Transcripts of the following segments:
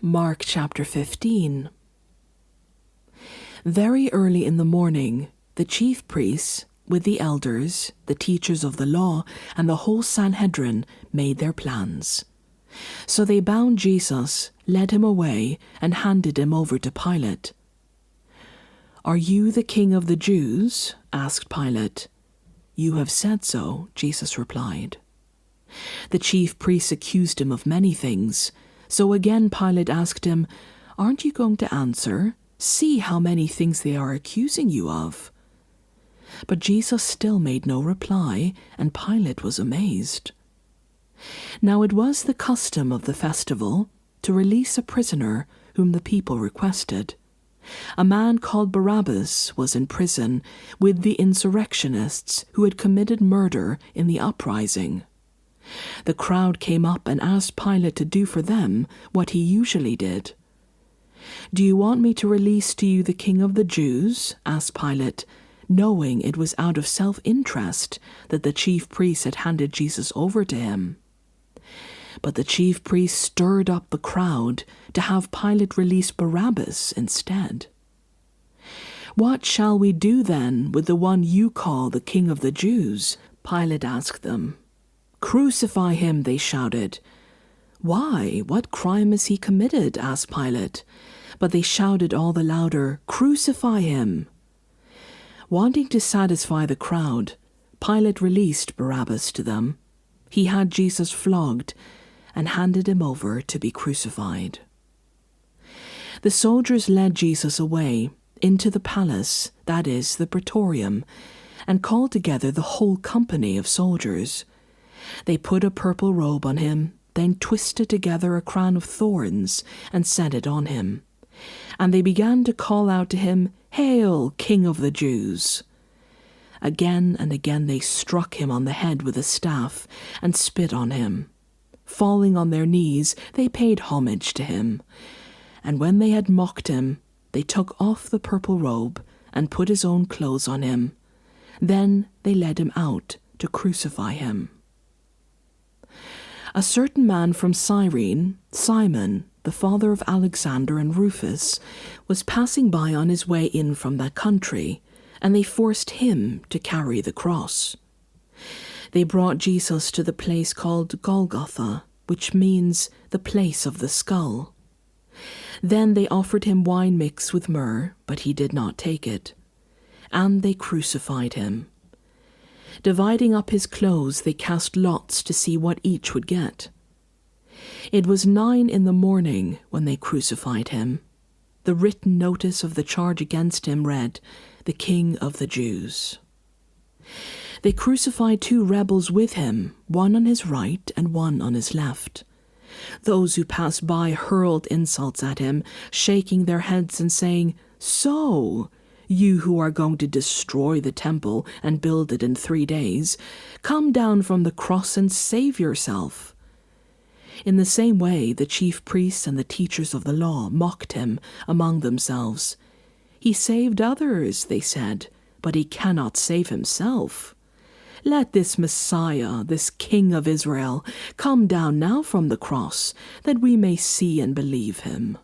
Mark chapter 15. Very early in the morning, the chief priests, with the elders, the teachers of the law, and the whole Sanhedrin made their plans. So they bound Jesus, led him away, and handed him over to Pilate. "Are you the king of the Jews?" asked Pilate. "You have said so," Jesus replied. The chief priests accused him of many things. So again Pilate asked him, "Aren't you going to answer? See how many things they are accusing you of." But Jesus still made no reply, and Pilate was amazed. Now it was the custom of the festival to release a prisoner whom the people requested. A man called Barabbas was in prison with the insurrectionists who had committed murder in the uprising. The crowd came up and asked Pilate to do for them what he usually did. "Do you want me to release to you the king of the Jews?" asked Pilate, knowing it was out of self-interest that the chief priests had handed Jesus over to him. But the chief priests stirred up the crowd to have Pilate release Barabbas instead. "What shall we do then with the one you call the king of the Jews?" Pilate asked them. "Crucify him," they shouted. "Why? What crime has he committed?" asked Pilate. But they shouted all the louder, "Crucify him!" Wanting to satisfy the crowd, Pilate released Barabbas to them. He had Jesus flogged and handed him over to be crucified. The soldiers led Jesus away into the palace, that is, the praetorium, and called together the whole company of soldiers. They put a purple robe on him, then twisted together a crown of thorns and set it on him. And they began to call out to him, "Hail, King of the Jews!" Again and again they struck him on the head with a staff and spit on him. Falling on their knees, they paid homage to him. And when they had mocked him, they took off the purple robe and put his own clothes on him. Then they led him out to crucify him. A certain man from Cyrene, Simon, the father of Alexander and Rufus, was passing by on his way in from that country, and they forced him to carry the cross. They brought Jesus to the place called Golgotha, which means the place of the skull. Then they offered him wine mixed with myrrh, but he did not take it. And they crucified him. Dividing up his clothes, they cast lots to see what each would get. It was 9 a.m. when they crucified him. The written notice of the charge against him read, "The King of the Jews." They crucified 2 rebels with him, one on his right and one on his left. Those who passed by hurled insults at him, shaking their heads and saying, "So, you who are going to destroy the temple and build it in 3 days, come down from the cross and save yourself." In the same way, the chief priests and the teachers of the law mocked him among themselves. "He saved others," they said, "but he cannot save himself. Let this Messiah, this King of Israel, come down now from the cross, that we may see and believe him."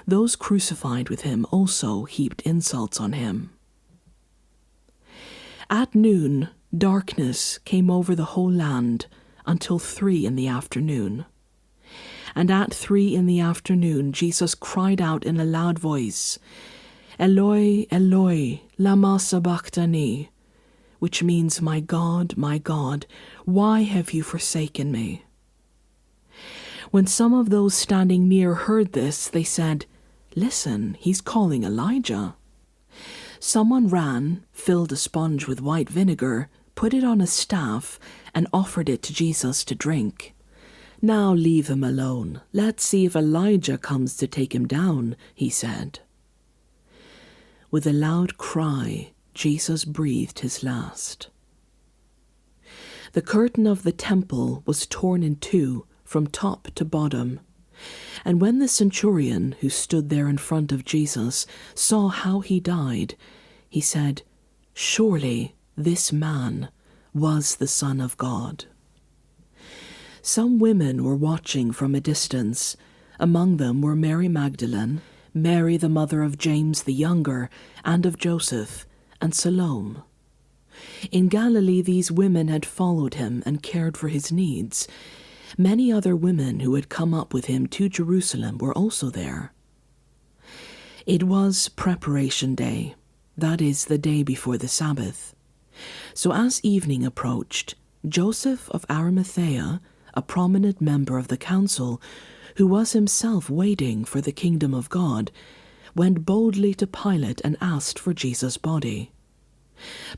Those crucified with him also heaped insults on him. At noon, darkness came over the whole land until 3 p.m. And at 3 p.m, Jesus cried out in a loud voice, "Eloi, Eloi, lama sabachthani," which means, my God, why have you forsaken me?" When some of those standing near heard this, they said, "Listen, he's calling Elijah." Someone ran, filled a sponge with white vinegar, put it on a staff, and offered it to Jesus to drink. "Now leave him alone. Let's see if Elijah comes to take him down," he said. With a loud cry, Jesus breathed his last. The curtain of the temple was torn in 2 from top to bottom. And when the centurion who stood there in front of Jesus saw how he died, he said, "Surely this man was the Son of God." Some women were watching from a distance, Among them were Mary Magdalene, Mary the mother of James the younger, and of Joseph, and Salome. In Galilee these women had followed him and cared for his needs. Many other women who had come up with him to Jerusalem were also there. It was Preparation Day, that is, the day before the Sabbath. So as evening approached, Joseph of Arimathea, a prominent member of the council, who was himself waiting for the kingdom of God, went boldly to Pilate and asked for Jesus' body.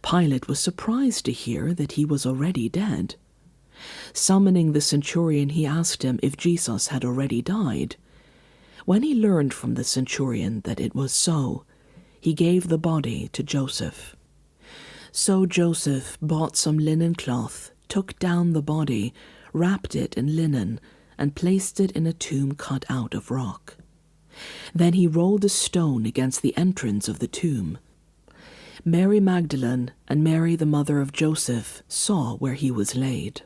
Pilate was surprised to hear that he was already dead. Summoning the centurion, he asked him if Jesus had already died. When he learned from the centurion that it was so, he gave the body to Joseph. So Joseph bought some linen cloth, took down the body, wrapped it in linen, and placed it in a tomb cut out of rock. Then he rolled a stone against the entrance of the tomb. Mary Magdalene and Mary the mother of Joseph saw where he was laid.